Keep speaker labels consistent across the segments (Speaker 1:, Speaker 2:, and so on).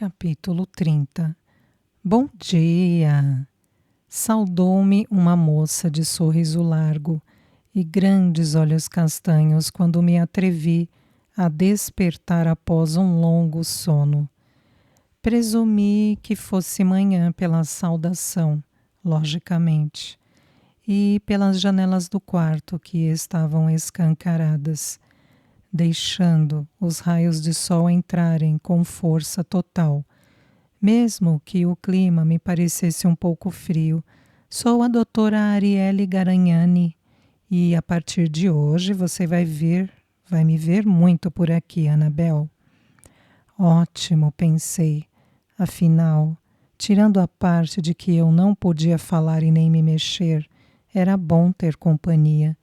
Speaker 1: Capítulo 30. Bom dia! Saudou-me uma moça de sorriso largo e grandes olhos castanhos quando me atrevi a despertar após um longo sono. Presumi que fosse manhã pela saudação, logicamente, e pelas janelas do quarto que estavam escancaradas, deixando os raios de sol entrarem com força total. Mesmo que o clima me parecesse um pouco frio, sou a doutora Arielle Garanhani e a partir de hoje você vai me ver muito por aqui, Annabel. Ótimo, pensei. Afinal, tirando a parte de que eu não podia falar e nem me mexer, era bom ter companhia.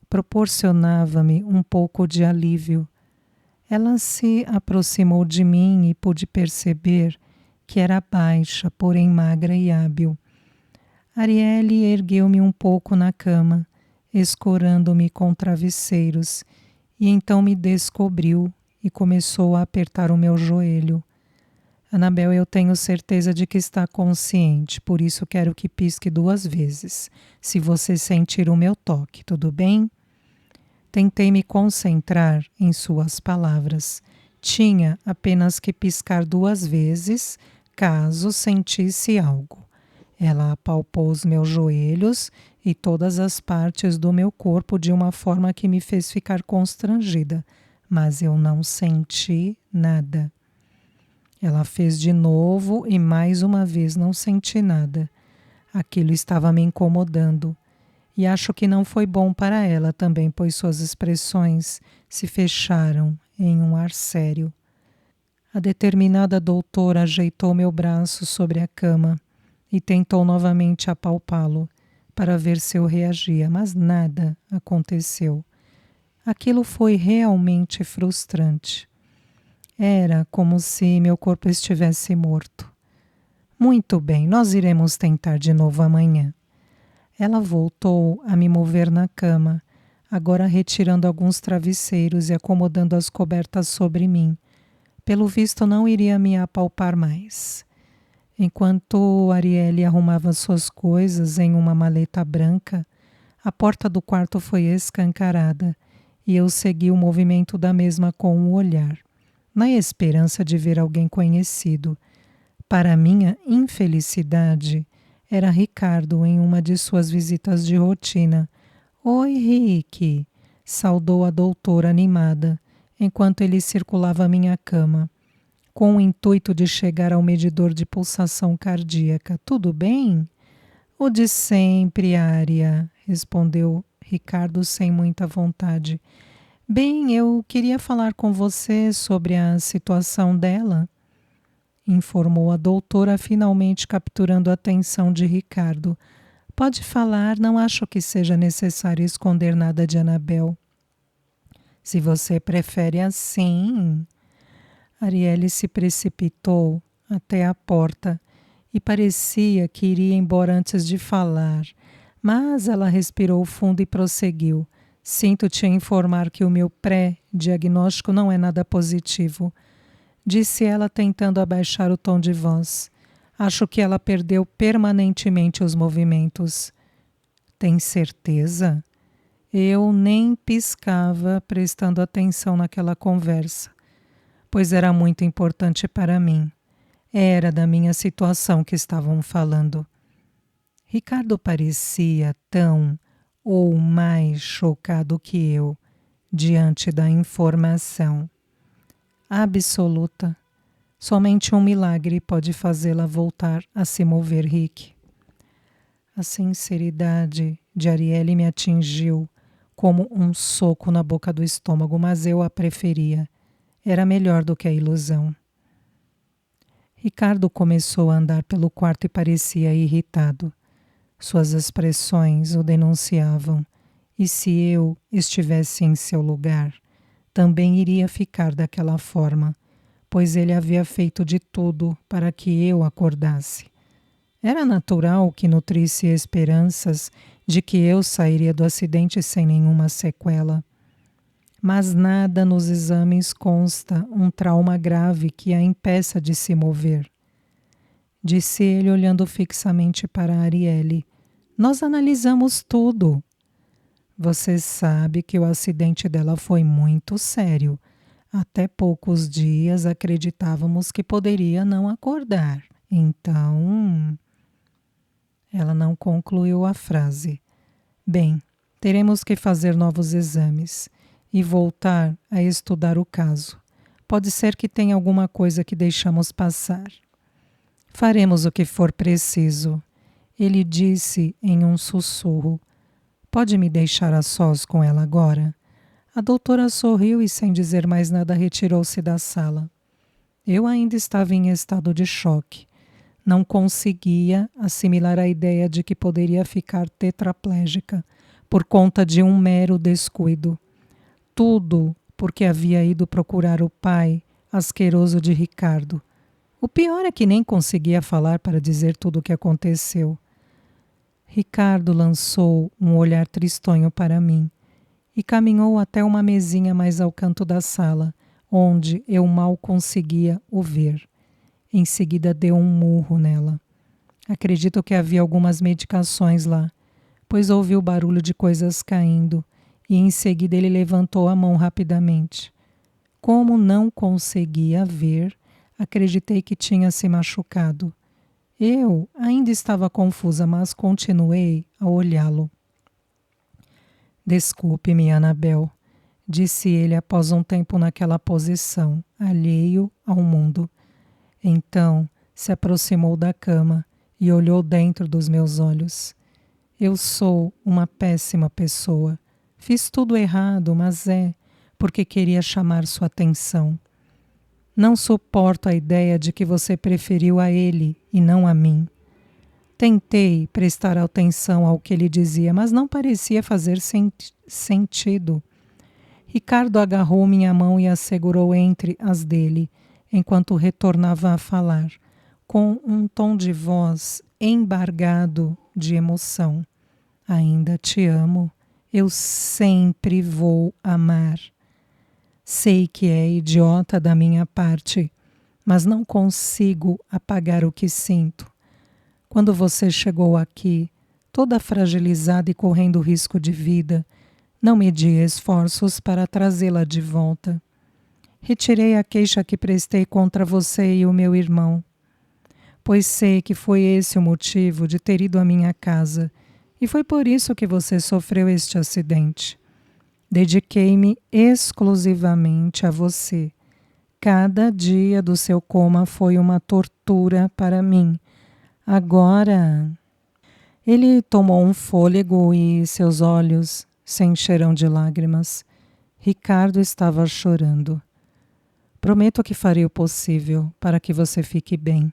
Speaker 1: Proporcionava-me um pouco de alívio. Ela se aproximou de mim e pude perceber que era baixa, porém magra e hábil. Arielle ergueu-me um pouco na cama, escorando-me com travesseiros, e então me descobriu e começou a apertar o meu joelho. Annabel, eu tenho certeza de que está consciente, por isso quero que pisque 2 vezes, se você sentir o meu toque, tudo bem? Tentei me concentrar em suas palavras. Tinha apenas que piscar 2 vezes, caso sentisse algo. Ela apalpou os meus joelhos e todas as partes do meu corpo de uma forma que me fez ficar constrangida, mas eu não senti nada. Ela fez de novo e mais uma vez não senti nada. Aquilo estava me incomodando. E acho que não foi bom para ela também, pois suas expressões se fecharam em um ar sério. A determinada doutora ajeitou meu braço sobre a cama e tentou novamente apalpá-lo para ver se eu reagia, mas nada aconteceu. Aquilo foi realmente frustrante. Era como se meu corpo estivesse morto. Muito bem, nós iremos tentar de novo amanhã. Ela voltou a me mover na cama, agora retirando alguns travesseiros e acomodando as cobertas sobre mim. Pelo visto, não iria me apalpar mais. Enquanto Arielle arrumava suas coisas em uma maleta branca, a porta do quarto foi escancarada e eu segui o movimento da mesma com o olhar, na esperança de ver alguém conhecido. Para minha infelicidade, era Ricardo em uma de suas visitas de rotina. Oi, Rick, saudou a doutora animada, enquanto ele circulava a minha cama, com o intuito de chegar ao medidor de pulsação cardíaca. Tudo bem? O de sempre, Ária, respondeu Ricardo sem muita vontade. Bem, eu queria falar com você sobre a situação dela, informou a doutora, finalmente capturando a atenção de Ricardo. Pode falar, não acho que seja necessário esconder nada de Annabel. Se você prefere assim. Arielle se precipitou até a porta e parecia que iria embora antes de falar, mas ela respirou fundo e prosseguiu. Sinto te informar que o meu pré-diagnóstico não é nada positivo, disse ela tentando abaixar o tom de voz. Acho que ela perdeu permanentemente os movimentos. Tem certeza? Eu nem piscava prestando atenção naquela conversa, pois era muito importante para mim. Era da minha situação que estavam falando. Ricardo parecia tão ou mais chocado que eu diante da informação. Absoluta. Somente um milagre pode fazê-la voltar a se mover, Rick. A sinceridade de Arielle me atingiu como um soco na boca do estômago, mas eu a preferia. Era melhor do que a ilusão. Ricardo começou a andar pelo quarto e parecia irritado. Suas expressões o denunciavam, e se eu estivesse em seu lugar, também iria ficar daquela forma, pois ele havia feito de tudo para que eu acordasse. Era natural que nutrisse esperanças de que eu sairia do acidente sem nenhuma sequela. mas nada nos exames consta um trauma grave que a impeça de se mover. Disse ele olhando fixamente para Arielle. Nós analisamos tudo. Você sabe que o acidente dela foi muito sério. Até poucos dias acreditávamos que poderia não acordar. Então, ela não concluiu a frase. Bem, teremos que fazer novos exames e voltar a estudar o caso. Pode ser que tenha alguma coisa que deixamos passar. Faremos o que for preciso. Ele disse em um sussurro. Pode me deixar a sós com ela agora? A doutora sorriu e, sem dizer mais nada, retirou-se da sala. Eu ainda estava em estado de choque. Não conseguia assimilar a ideia de que poderia ficar tetraplégica por conta de um mero descuido. Tudo porque havia ido procurar o pai asqueroso de Ricardo. O pior é que nem conseguia falar para dizer tudo o que aconteceu. Ricardo lançou um olhar tristonho para mim e caminhou até uma mesinha mais ao canto da sala, onde eu mal conseguia o ver. Em seguida deu um murro nela. Acredito que havia algumas medicações lá, pois ouvi o barulho de coisas caindo e em seguida ele levantou a mão rapidamente. Como não conseguia ver, acreditei que tinha se machucado. Eu ainda estava confusa, mas continuei a olhá-lo. Desculpe-me, Anabel, disse ele após um tempo naquela posição, alheio ao mundo. Então se aproximou da cama e olhou dentro dos meus olhos. Eu sou uma péssima pessoa. Fiz tudo errado, mas é porque queria chamar sua atenção. Não suporto a ideia de que você preferiu a ele e não a mim. Tentei prestar atenção ao que ele dizia, mas não parecia fazer sentido. Ricardo agarrou minha mão e a segurou entre as dele, enquanto retornava a falar, com um tom de voz embargado de emoção. Ainda te amo. Eu sempre vou amar. Sei que é idiota da minha parte, mas não consigo apagar o que sinto. Quando você chegou aqui, toda fragilizada e correndo risco de vida, não medi esforços para trazê-la de volta. Retirei a queixa que prestei contra você e o meu irmão, pois sei que foi esse o motivo de ter ido à minha casa, e foi por isso que você sofreu este acidente. Dediquei-me exclusivamente a você. Cada dia do seu coma foi uma tortura para mim. Agora... Ele tomou um fôlego e seus olhos se encheram de lágrimas. Ricardo estava chorando. Prometo que farei o possível para que você fique bem.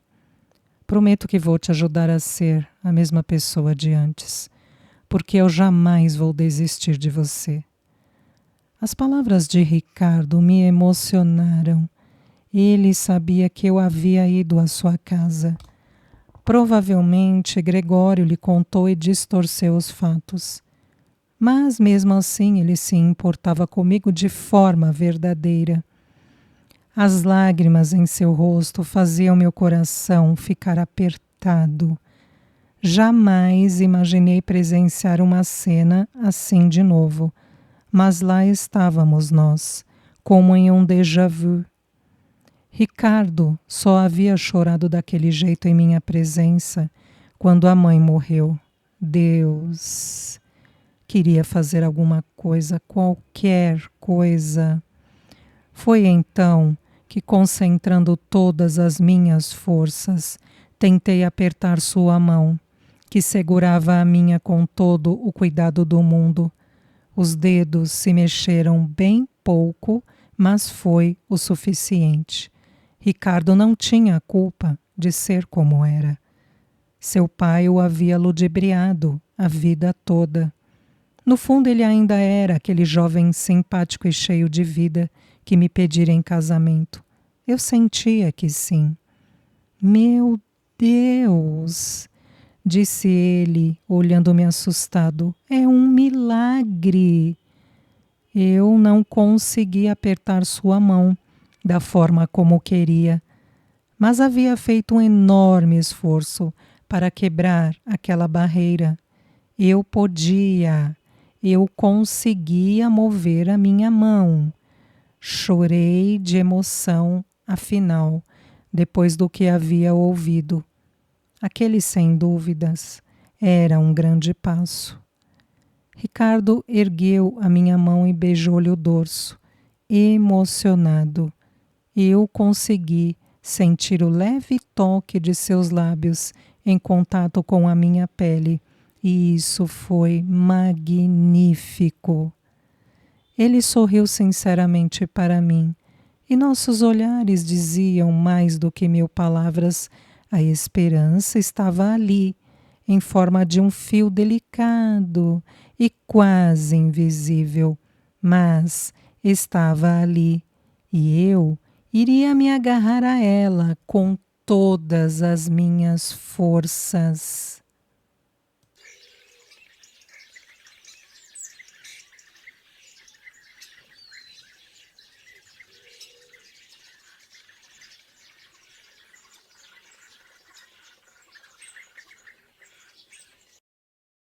Speaker 1: Prometo que vou te ajudar a ser a mesma pessoa de antes, porque eu jamais vou desistir de você. As palavras de Ricardo me emocionaram. Ele sabia que eu havia ido à sua casa. Provavelmente Gregório lhe contou e distorceu os fatos. Mas mesmo assim ele se importava comigo de forma verdadeira. As lágrimas em seu rosto faziam meu coração ficar apertado. Jamais imaginei presenciar uma cena assim de novo, mas lá estávamos nós, como em um déjà vu. Ricardo só havia chorado daquele jeito em minha presença quando a mãe morreu. Deus! Queria fazer alguma coisa, qualquer coisa. Foi então que, concentrando todas as minhas forças, tentei apertar sua mão, que segurava a minha com todo o cuidado do mundo. Os dedos se mexeram bem pouco, mas foi o suficiente. Ricardo não tinha a culpa de ser como era. Seu pai o havia ludibriado a vida toda. No fundo, ele ainda era aquele jovem simpático e cheio de vida que me pedira em casamento. Eu sentia que sim. Meu Deus! Disse ele, olhando-me assustado. É um milagre! Eu não consegui apertar sua mão da forma como queria, mas havia feito um enorme esforço para quebrar aquela barreira. Eu podia, eu conseguia mover a minha mão. Chorei de emoção, afinal, depois do que havia ouvido. Aquele, sem dúvidas, era um grande passo. Ricardo ergueu a minha mão e beijou-lhe o dorso, emocionado. Eu consegui sentir o leve toque de seus lábios em contato com a minha pele, e isso foi magnífico. Ele sorriu sinceramente para mim, e nossos olhares diziam mais do que mil palavras. A esperança estava ali, em forma de um fio delicado e quase invisível, mas estava ali, e eu iria me agarrar a ela com todas as minhas forças.